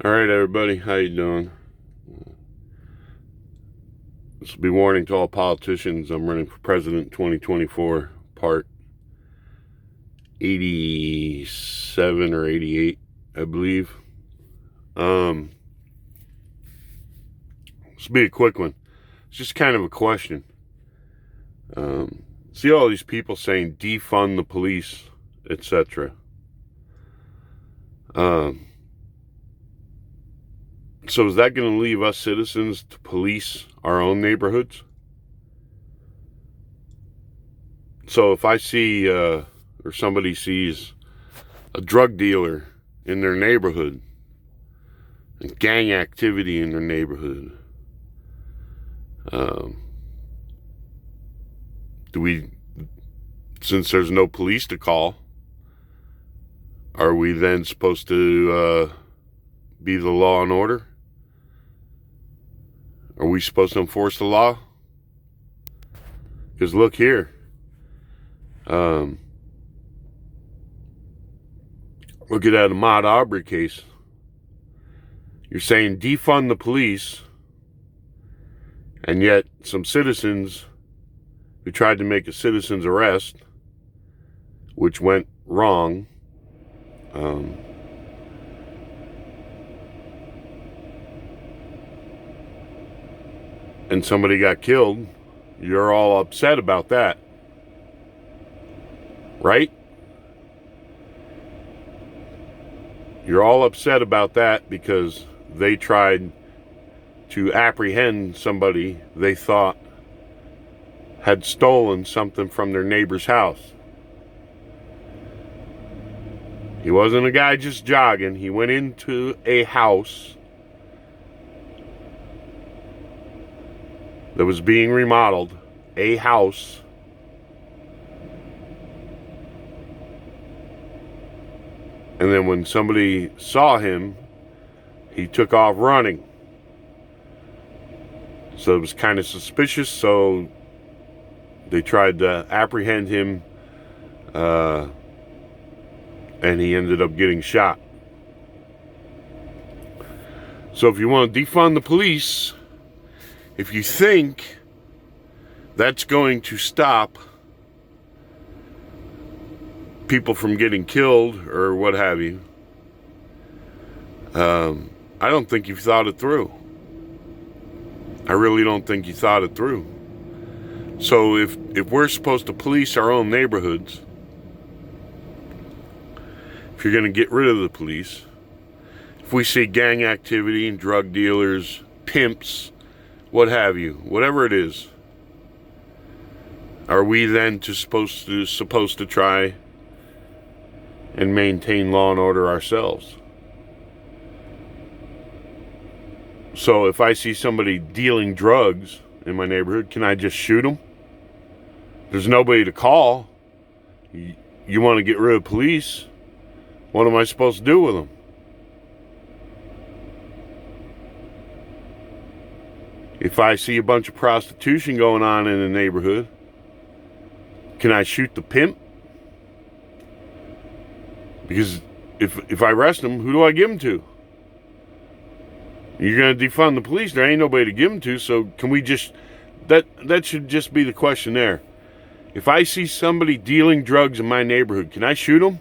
All right, everybody, how you doing? This will be warning to all politicians. I'm running for president 2024, part 87 or 88, I believe. This will be a quick one. It's just kind of a question. See all these people saying defund the police, etc. So is that going to leave us citizens to police our own neighborhoods? So if I see or somebody sees a drug dealer in their neighborhood and gang activity in their neighborhood, do we, since there's no police to call, are we then supposed to be the law and order? Are we supposed to enforce the law? Because look here, look at that Ahmaud Arbery case. You're saying defund the police, and yet some citizens who tried to make a citizen's arrest, which went wrong, and somebody got killed, you're all upset about that, right? You're all upset about that because they tried to apprehend somebody they thought had stolen something from their neighbor's house. He wasn't a guy just jogging. He went into a house that was being remodeled, a house, and then when somebody saw him, he took off running. So it was kind of suspicious, so they tried to apprehend him, and he ended up getting shot. So if you want to defund the police, if you think that's going to stop people from getting killed or what have you, I don't think you've thought it through. I really don't think you thought it through. So if we're supposed to police our own neighborhoods, if you're going to get rid of the police, if we see gang activity and drug dealers, pimps, what have you, whatever it is, are we then supposed to try and maintain law and order ourselves? So if I see somebody dealing drugs in my neighborhood, can I just shoot them? There's nobody to call. You want to get rid of police? What am I supposed to do with them? If I see a bunch of prostitution going on in the neighborhood, can I shoot the pimp? Because if I arrest him, who do I give him to? You're going to defund the police. There ain't nobody to give them to. So can we just, that should just be the question there. If I see somebody dealing drugs in my neighborhood, can I shoot them?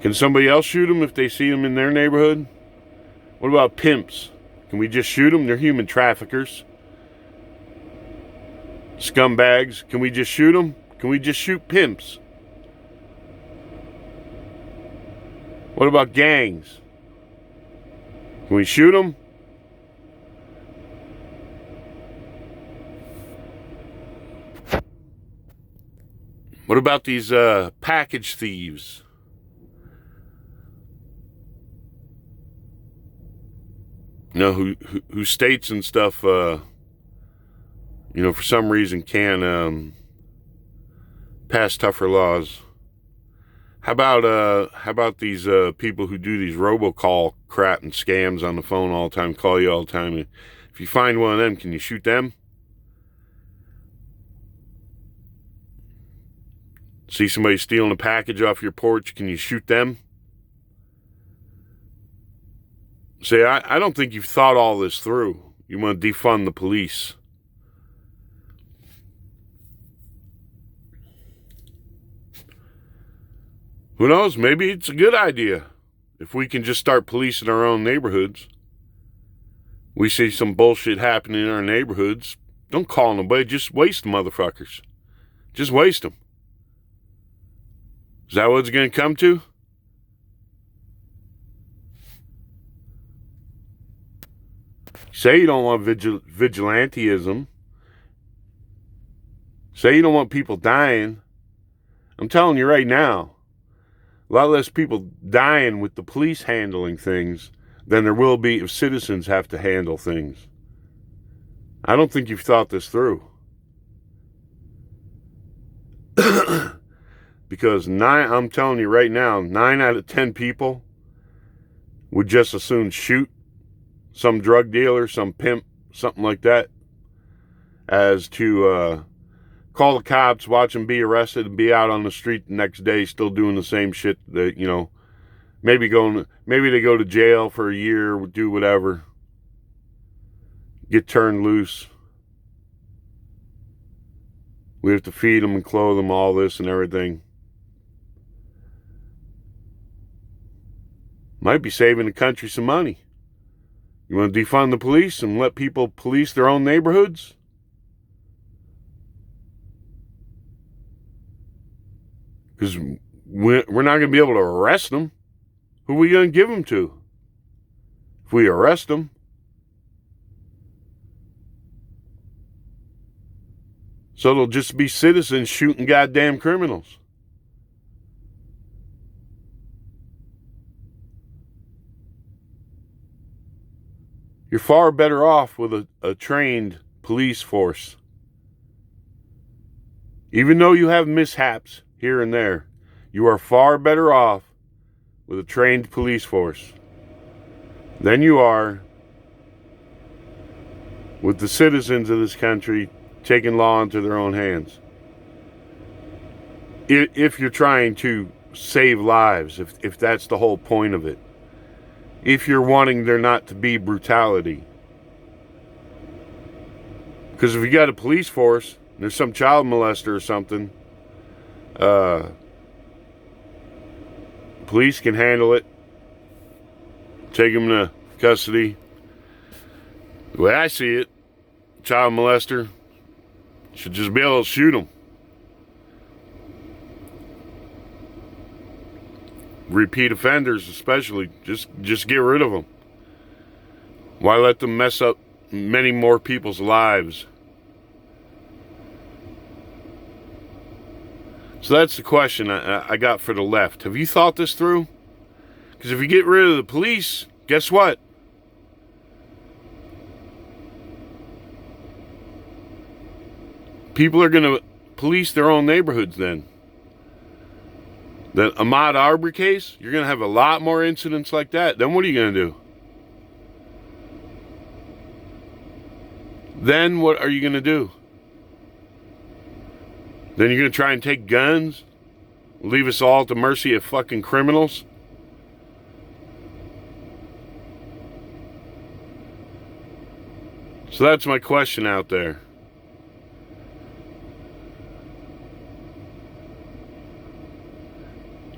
Can somebody else shoot them if they see them in their neighborhood? What about pimps? Can we just shoot them? They're human traffickers. Scumbags. Can we just shoot them? Can we just shoot pimps? What about gangs? Can we shoot them? What about these package thieves? You know, who states and stuff, for some reason can pass tougher laws. How about these people who do these robocall crap and scams on the phone all the time, call you all the time? If you find one of them, can you shoot them? See somebody stealing a package off your porch, can you shoot them? See, I don't think you've thought all this through. You want to defund the police. Who knows? Maybe it's a good idea if we can just start policing our own neighborhoods. We see some bullshit happening in our neighborhoods. Don't call nobody. Just waste them, motherfuckers. Just waste them. Is that what it's going to come to? Say you don't want vigilantism. Say you don't want people dying. I'm telling you right now, a lot less people dying with the police handling things than there will be if citizens have to handle things. I don't think you've thought this through. Because I'm telling you right now, 9 out of 10 people would just as soon shoot some drug dealer, some pimp, something like that, as to call the cops, watch them be arrested, and be out on the street the next day still doing the same shit that, maybe they go to jail for a year, do whatever, get turned loose. We have to feed them and clothe them, all this and everything. Might be saving the country some money. You want to defund the police and let people police their own neighborhoods? Because we're not going to be able to arrest them. Who are we going to give them to if we arrest them? So it'll just be citizens shooting goddamn criminals. You're far better off with a trained police force. Even though you have mishaps here and there, you are far better off with a trained police force than you are with the citizens of this country taking law into their own hands. If you're trying to save lives, if that's the whole point of it. If you're wanting there not to be brutality. Because if you got a police force, and there's some child molester or something, police can handle it. Take him to custody. The way I see it, child molester should just be able to shoot him. Repeat offenders especially, just get rid of them. Why let them mess up many more people's lives? So that's the question I got for the left. Have you thought this through? Because if you get rid of the police, guess what? People are going to police their own neighborhoods then. The Ahmaud Arbery case, you're going to have a lot more incidents like that. Then what are you going to do? Then what are you going to do? Then you're going to try and take guns? Leave us all at the mercy of fucking criminals? So that's my question out there.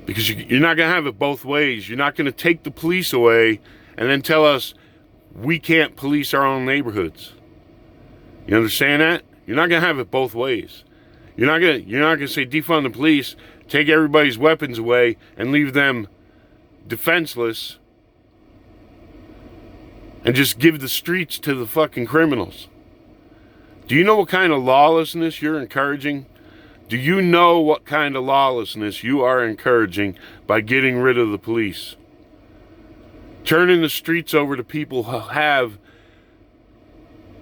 Because you're not going to have it both ways. You're not going to take the police away and then tell us we can't police our own neighborhoods. You understand that? You're not going to have it both ways. You're not going to say defund the police, take everybody's weapons away and leave them defenseless and just give the streets to the fucking criminals. Do you know what kind of lawlessness you're encouraging? Do you know what kind of lawlessness you are encouraging by getting rid of the police? Turning the streets over to people who have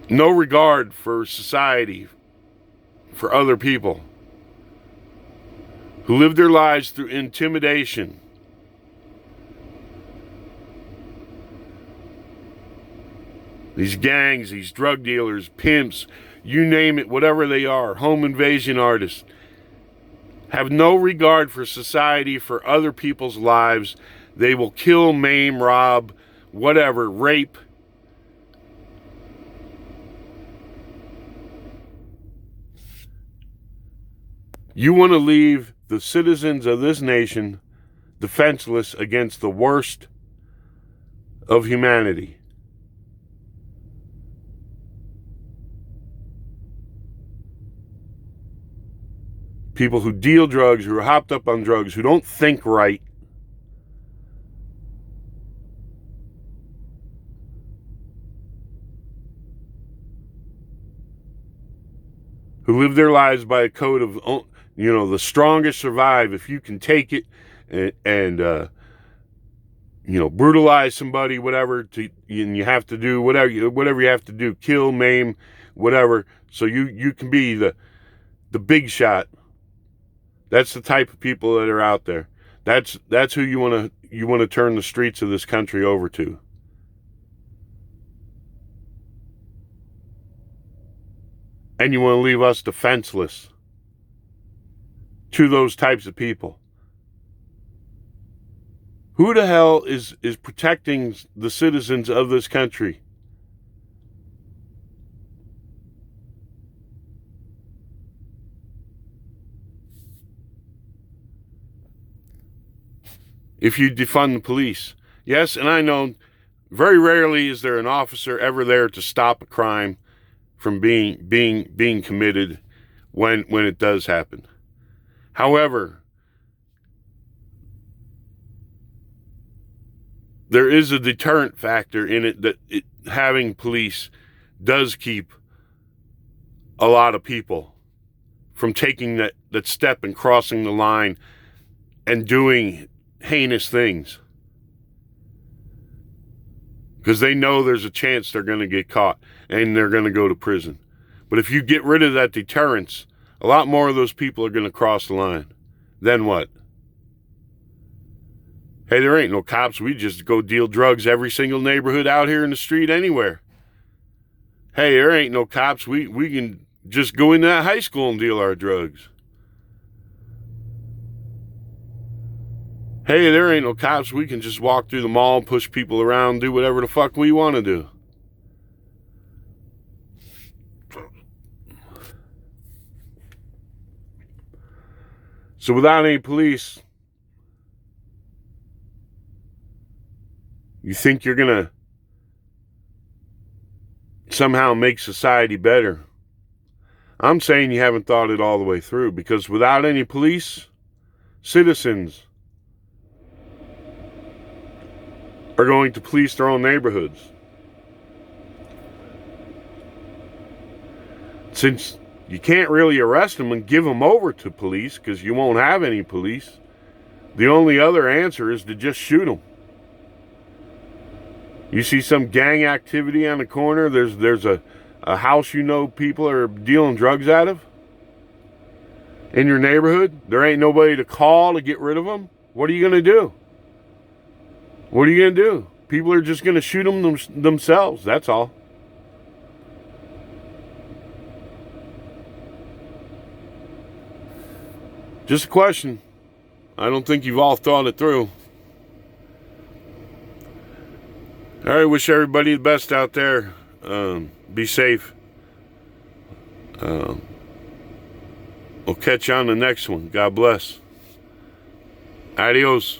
no regard for society, for other people, who live their lives through intimidation. These gangs, these drug dealers, pimps, you name it, whatever they are, home invasion artists, have no regard for society, for other people's lives. They will kill, maim, rob, whatever, rape. You want to leave the citizens of this nation defenseless against the worst of humanity. People who deal drugs, who are hopped up on drugs, who don't think right. Who live their lives by a code of, the strongest survive. If you can take it and brutalize somebody, whatever, and you have to do whatever you have to do, kill, maim, whatever, so you can be the big shot. That's the type of people that are out there. That's who you want to turn the streets of this country over to. And you want to leave us defenseless to those types of people. Who the hell is protecting the citizens of this country? If you defund the police. Yes, and I know very rarely is there an officer ever there to stop a crime from being committed when it does happen. However, there is a deterrent factor in it that having police does keep a lot of people from taking that step and crossing the line and doing heinous things. Because they know there's a chance they're going to get caught and they're going to go to prison. But if you get rid of that deterrence, a lot more of those people are going to cross the line. Then what? Hey, there ain't no cops. We just go deal drugs every single neighborhood out here in the street anywhere. Hey, there ain't no cops. We can just go into that high school and deal our drugs. Hey, there ain't no cops. We can just walk through the mall and push people around, do whatever the fuck we want to do. So without any police, you think you're going to somehow make society better? I'm saying you haven't thought it all the way through, because without any police, citizens are going to police their own neighborhoods. Since you can't really arrest them and give them over to police because you won't have any police, the only other answer is to just shoot them. You see some gang activity on the corner, there's a house people are dealing drugs out of in your neighborhood, there ain't nobody to call to get rid of them. What are you going to do? What are you going to do? People are just going to shoot them themselves, that's all. Just a question. I don't think you've all thought it through. All right, wish everybody the best out there. Be safe. We'll catch you on the next one. God bless. Adios.